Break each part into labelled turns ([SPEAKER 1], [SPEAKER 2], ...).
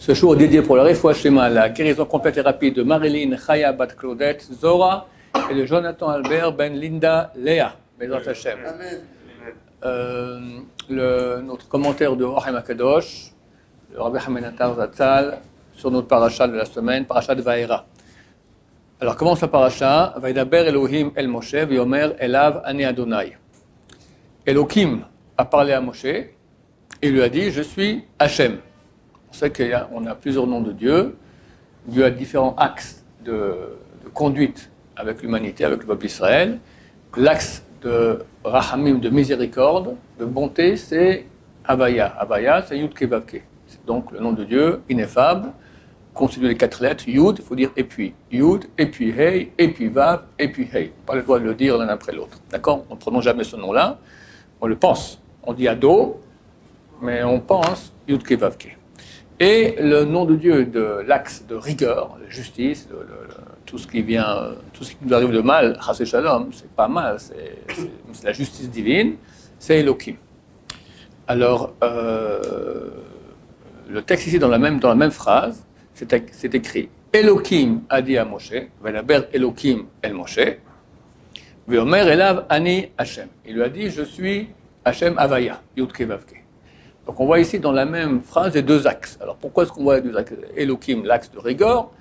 [SPEAKER 1] Ce jour dédié pour la Refoua Shema, la guérison complète et rapide de Marilyn Chaya Bat Claudette Zora et de Jonathan Albert Ben Linda Léa. Bezrat Hashem. Notre commentaire de Ohem Akadosh, le Rabbi Hamenatar Zatzal, sur notre paracha de la semaine, paracha de Vaïra. Alors commence la paracha, Vaidaber Elohim El Moshe, Viomer Elav Ani Adonai. Elohim a parlé à Moshe et lui a dit, je suis Hachem. On sait qu'on a plusieurs noms de Dieu. Dieu a différents axes de conduite avec l'humanité, avec le peuple d'Israël. L'axe de Rahamim, de miséricorde, de bonté, c'est Havaya. Havaya, c'est Yud Kevavke. C'est donc le nom de Dieu, ineffable, constitué de 4 lettres. Yud, il faut dire et puis. Yud, et puis Hey, et puis Vav, et puis Hey. Pas le droit de le dire l'un après l'autre. D'accord? On ne prononce jamais ce nom-là. On le pense. On dit Ado, mais on pense Yud Kevavke. Et le nom de Dieu de l'axe de rigueur, de justice, tout ce qui nous arrive de mal, Chasé Shalom, c'est pas mal, c'est la justice divine, c'est Elohim. Alors, le texte ici, dans la même phrase, c'est écrit Elohim a dit à Moshe, Velaber Elohim el Moshe, Veomer Elav Ani Hashem. Il lui a dit, je suis Hashem Havaya, Yud Kevavke. Donc on voit ici dans la même phrase les deux axes. Alors pourquoi est-ce qu'on voit les deux axes? Elohim, l'axe de rigueur,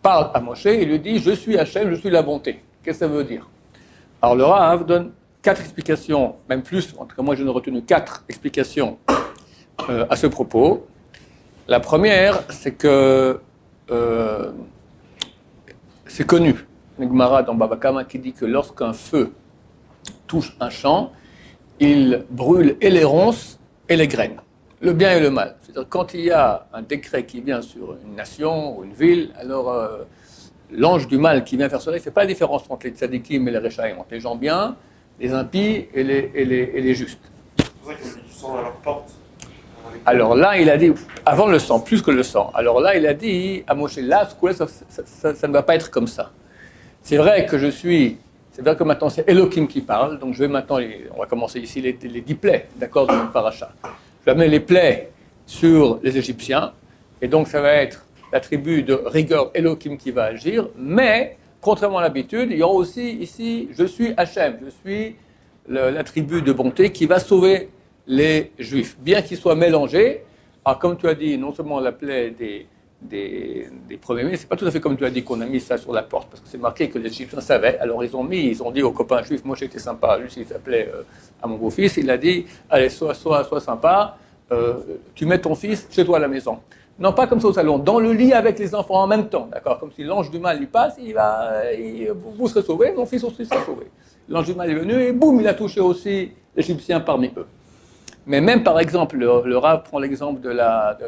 [SPEAKER 1] parle à Moshe et lui dit « Je suis Hachem, je suis la bonté ». Qu'est-ce que ça veut dire? Alors le Rav donne 4 explications, même plus, en tout cas moi j'en ai retenu 4 explications à ce propos. La première, c'est que c'est connu, une Gemara dans Baba Kama qui dit que lorsqu'un feu touche un champ, il brûle et les ronces et les graines, le bien et le mal. C'est-à-dire quand il y a un décret qui vient sur une nation ou une ville, alors l'ange du mal qui vient faire cela, il ne fait pas la différence entre les tzadikim et les rechaïm, entre les gens bien, les impies et les justes.
[SPEAKER 2] C'est pour ça qu'il y a du sang à leur porte.
[SPEAKER 1] Alors là, il a dit, avant le sang, plus que le sang, alors là, il a dit à Moshe, là, ça ne va pas être comme ça. C'est vrai que c'est vrai que maintenant c'est Elohim qui parle, donc je vais maintenant, on va commencer ici les 10 plaies, d'accord, de notre paracha. Je vais amener les plaies sur les Égyptiens, et donc ça va être la tribu de rigueur Elohim qui va agir, mais, contrairement à l'habitude, il y aura aussi ici, je suis Hachem, je suis la tribu de bonté qui va sauver les Juifs, bien qu'ils soient mélangés. Alors comme tu as dit, non seulement la plaie des premiers-ministres, c'est pas tout à fait comme tu as dit qu'on a mis ça sur la porte, parce que c'est marqué que les Égyptiens savaient, alors ils ont dit aux copains juifs, moi j'étais sympa, lui il s'appelait à mon beau-fils, il a dit, allez, sois sympa, tu mets ton fils chez toi à la maison. Non, pas comme ça au salon, dans le lit avec les enfants en même temps, d'accord, comme si l'ange du mal lui passe, vous serez sauvés, mon fils aussi sera sauvé. L'ange du mal est venu et boum, il a touché aussi l'Égyptien parmi eux. Mais même, par exemple, le Rav prend l'exemple de la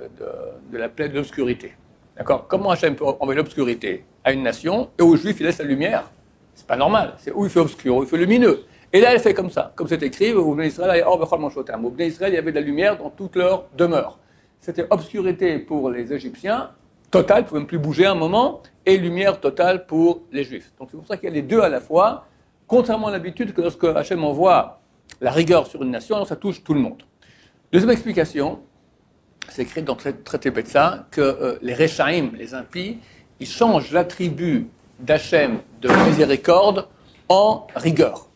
[SPEAKER 1] plaie de l'obscurité. D'accord? Comment Hachem peut envoyer l'obscurité à une nation et aux Juifs, il laisse la lumière? C'est pas normal. C'est où il fait obscur, où il fait lumineux. Et là, elle fait comme ça. Comme c'est écrit, au Bnei Israël, il y avait de la lumière dans toute leur demeure. C'était obscurité pour les Égyptiens, totale, ils ne pouvaient même plus bouger un moment, et lumière totale pour les Juifs. Donc c'est pour ça qu'il y a les deux à la fois, contrairement à l'habitude que lorsque Hachem envoie la rigueur sur une nation, alors ça touche tout le monde. Deuxième explication, c'est écrit dans le traité Betsa, que les Rechaïm, les impies, ils changent l'attribut d'Hachem de miséricorde en rigueur.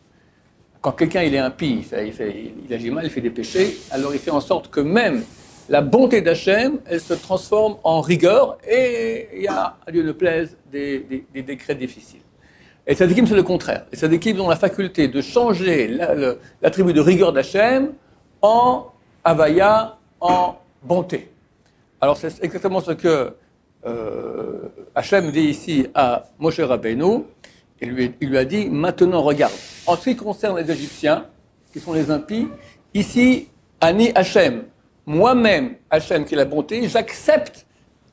[SPEAKER 1] Quand quelqu'un il est impie, il agit mal, il fait des péchés, alors il fait en sorte que même la bonté d'Hachem, elle se transforme en rigueur et il y a, à Dieu ne plaise, des décrets difficiles. Et les tzadikim, c'est le contraire. Les tzadikim ont la faculté de changer l'attribut de rigueur d'Hachem en Havaya, en bonté. Alors c'est exactement ce que Hachem dit ici à Moshe Rabbeinu. Il lui a dit, maintenant regarde, en ce qui concerne les Égyptiens, qui sont les impies, ici, Ani Hachem, moi-même, Hachem qui est la bonté, j'accepte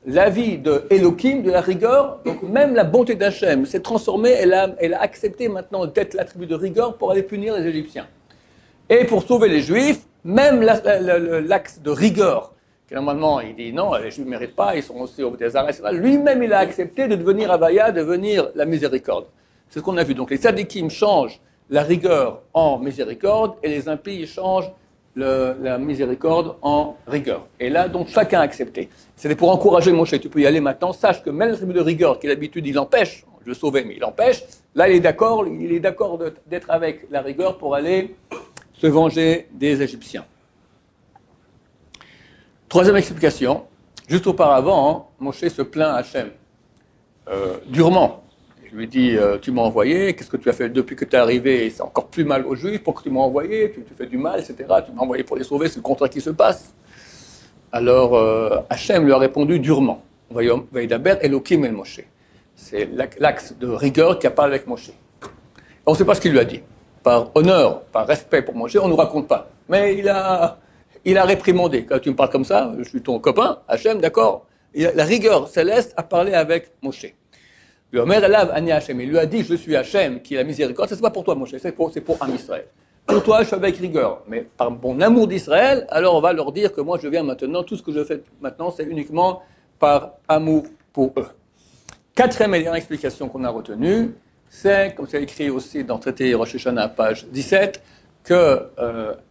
[SPEAKER 1] l'avis de Elohim, de la rigueur, donc même la bonté d'Hachem s'est transformée, elle a accepté maintenant d'être l'attribut de rigueur pour aller punir les Égyptiens. Et pour sauver les Juifs, même l'axe de rigueur, qui normalement il dit non, les Juifs ne méritent pas, ils sont aussi au désert, etc. Lui-même il a accepté de devenir Havaya, de devenir la miséricorde. C'est ce qu'on a vu. Donc les tzadikim changent la rigueur en miséricorde et les impies changent la miséricorde en rigueur. Et là, donc, chacun a accepté. C'était pour encourager Moshe. Tu peux y aller maintenant. Sache que même le tribu de rigueur, qui d'habitude, il empêche, je le sauvais, mais il empêche, là, il est d'accord d'être avec la rigueur pour aller se venger des Égyptiens. Troisième explication. Juste auparavant, Moshe se plaint à Hachem durement. Je lui dis, tu m'as envoyé, qu'est-ce que tu as fait depuis que tu es arrivé? C'est encore plus mal aux Juifs, pourquoi tu m'as envoyé? Tu fais du mal, etc. Tu m'as envoyé pour les sauver, c'est le contraire qui se passe. Alors, Hachem lui a répondu durement. Vaïdaber Elohim el Moshe. C'est l'axe de rigueur qui a parlé avec Moshe. On ne sait pas ce qu'il lui a dit. Par honneur, par respect pour Moshe, on ne nous raconte pas. Mais il a réprimandé. Quand tu me parles comme ça, je suis ton copain, Hachem, d'accord? La rigueur céleste a parlé avec Moshe. Il lui a dit, je suis Hachem, qui est la miséricorde. Ce n'est pas pour toi, Moshe, c'est pour Am Israël. Pour toi, je suis avec rigueur. Mais par mon amour d'Israël, alors on va leur dire que moi, je viens maintenant, tout ce que je fais maintenant, c'est uniquement par amour pour eux. Quatrième et dernière explication qu'on a retenue, c'est, comme c'est écrit aussi dans le traité Rosh Hashanah, page 17, que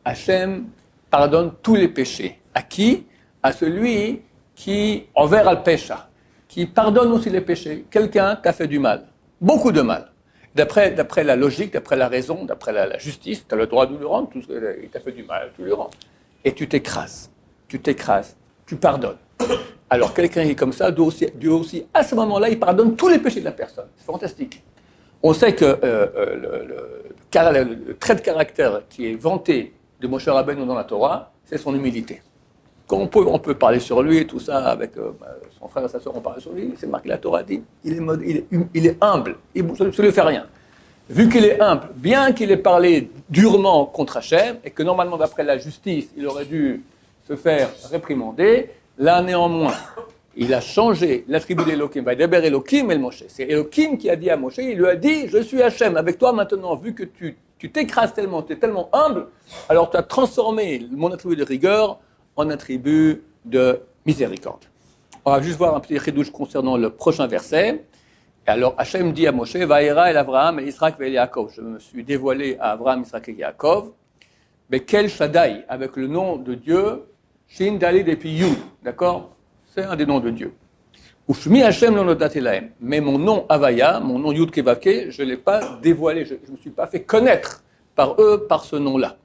[SPEAKER 1] Hachem pardonne tous les péchés. À qui? À celui qui, envers al-Pesha, qui pardonne aussi les péchés. Quelqu'un t'a fait du mal, beaucoup de mal. D'après la logique, d'après la raison, d'après la justice, tu as le droit de lui rendre, il t'a fait du mal, tu lui rends. Et tu t'écrases, tu pardonnes. Alors quelqu'un qui est comme ça, Dieu aussi, à ce moment-là, il pardonne tous les péchés de la personne. C'est fantastique. On sait que le trait de caractère qui est vanté de Moshe Rabbeinu dans la Torah, c'est son humilité. On peut parler sur lui et tout ça, avec son frère et sa soeur, on parle sur lui, c'est marqué, la Torah dit, il est humble, ça ne lui fait rien. Vu qu'il est humble, bien qu'il ait parlé durement contre Hachem, et que normalement, d'après la justice, il aurait dû se faire réprimander, là, néanmoins, il a changé l'attribut d'Elohim, Vaïdaber Elohim el Moshe. C'est Elohim qui a dit à Moshe, il lui a dit, je suis Hachem, avec toi maintenant, vu que tu t'écrases tellement, tu es tellement humble, alors tu as transformé mon attribut de rigueur en attribut de miséricorde. On va juste voir un petit chidouche concernant le prochain verset. Et alors Hachem dit à Moshe, Vaïra el Avraham el Israël et Yaakov. Je me suis dévoilé à Abraham, Israël et Yaakov. Mais quel Shaddai, avec le nom de Dieu, Shin, Dalid et puis Yud, d'accord? C'est un des noms de Dieu. Ushmi Hachem lo nodati lahem. Mais mon nom Havaya, mon nom Yud Kevavke, je ne l'ai pas dévoilé, je ne me suis pas fait connaître par eux, par ce nom-là.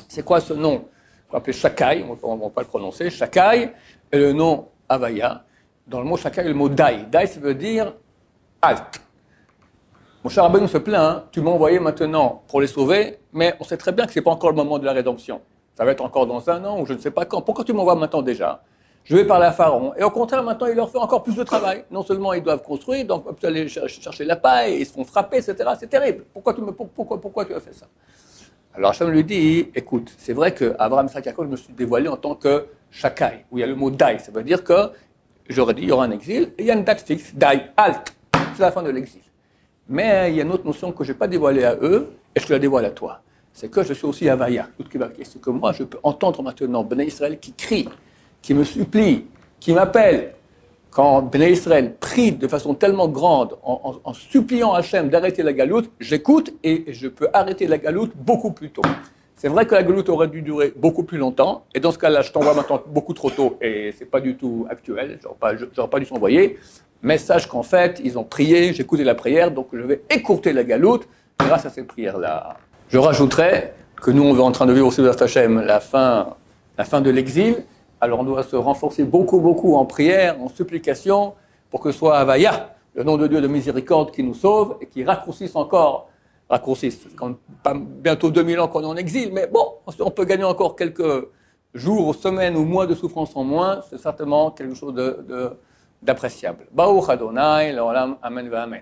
[SPEAKER 1] C'est quoi ce nom? On va appeler Shakai, on ne va pas le prononcer, Shakai, et le nom Havaya. Dans le mot Shakai, le mot Dai. Dai, ça veut dire halte. Mon cher Rabbeinu se plaint, hein, tu m'as envoyé maintenant pour les sauver, mais on sait très bien que ce n'est pas encore le moment de la rédemption. Ça va être encore dans un an ou je ne sais pas quand. Pourquoi tu m'envoies maintenant déjà? Je vais parler à Pharaon. Et au contraire, maintenant, il leur fait encore plus de travail. Non seulement ils doivent construire, donc ils doivent aller chercher la paille, ils se font frapper, etc. C'est terrible. Pourquoi tu as fait ça? Alors Hachem lui dit, écoute, c'est vrai qu'Abraham, Isaac, Yaakov, je me suis dévoilé en tant que Shakai, où il y a le mot Dai. Ça veut dire que, j'aurais dit, il y aura un exil, et il y a une date fixe, Dai, halt, c'est la fin de l'exil. Mais il y a une autre notion que je n'ai pas dévoilée à eux, et je te la dévoile à toi. C'est que je suis aussi Havaya, c'est que moi, je peux entendre maintenant Bnei Israël qui crie, qui me supplie, qui m'appelle. Quand Bnei Israël prie de façon tellement grande, en suppliant Hachem d'arrêter la galoute, j'écoute et je peux arrêter la galoute beaucoup plus tôt. C'est vrai que la galoute aurait dû durer beaucoup plus longtemps, et dans ce cas-là, je t'envoie maintenant beaucoup trop tôt, et c'est pas du tout actuel, j'aurais pas dû s'envoyer, mais sache qu'en fait, ils ont prié, j'ai écouté la prière, donc je vais écourter la galoute grâce à cette prière-là. Je rajouterais que nous, on est en train de vivre aussi dans Hachem la fin de l'exil. Alors on doit se renforcer beaucoup en prière, en supplication, pour que ce soit Havaya, le nom de Dieu de miséricorde qui nous sauve et qui raccourcisse, c'est quand même pas bientôt 2000 ans qu'on est en exil, mais bon, on peut gagner encore quelques jours, semaines ou mois de souffrance en moins, c'est certainement quelque chose d'appréciable. Baruch Adonai, l'olam, amen va amen.